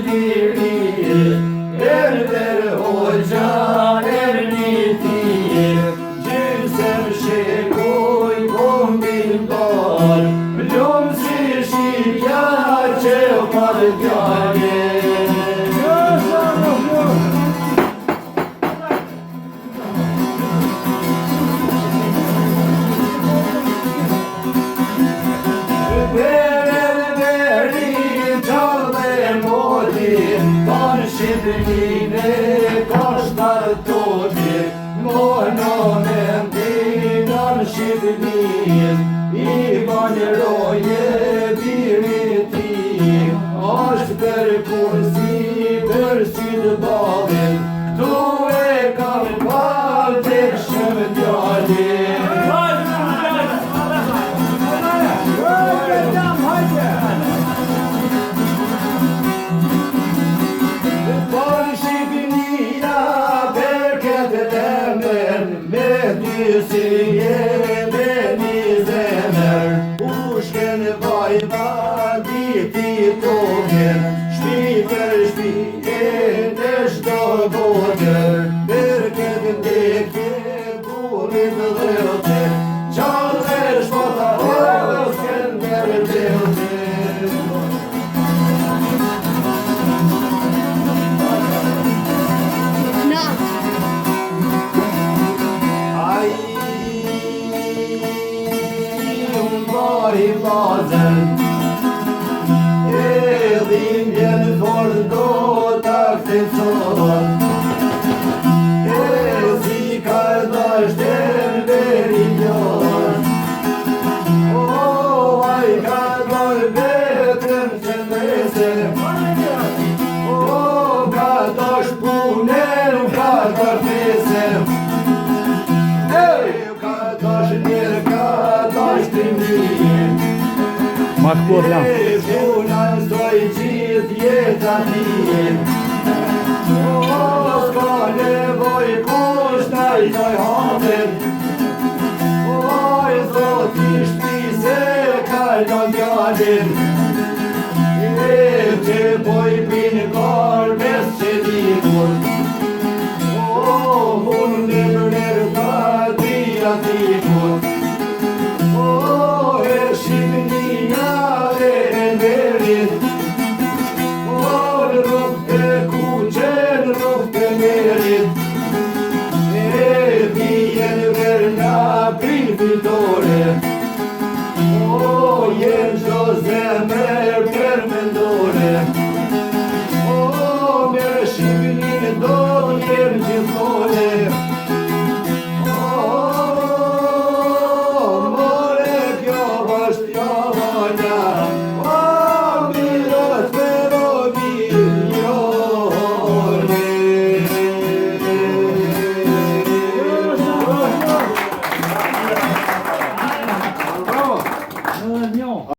liri, Erder hoxha erniti, Gjysëm shekuj kombin bar, Plum si shqipja që marrë djale. Shqipërinë ka shtartoni, monumentin në Shqipërinë, I banjeroje biri ti, është për kursi për si të balin, tu e kam parë të shumë djalin. Si jeme një zemër, ushken vajba diti togen, shpi për shpi e në shdo bodër, për këtë ndekje burin dhëlte, qallë shpota osken dërdelte. I bazën, edhim jenë forë do të këtësot, si ka dashtem veri njën, aj ka dojë vetëm që nësem, ka dosh punen, ka dosh nesem, ka dosh njerë, ka dosh të mirë. Makbur jam. Punën zdoj gjithë jeta tim, s'ka nevoj kush në I doj hapin, oj zoti shpi se kalon djalin, që poj pinë kar mes që dikur.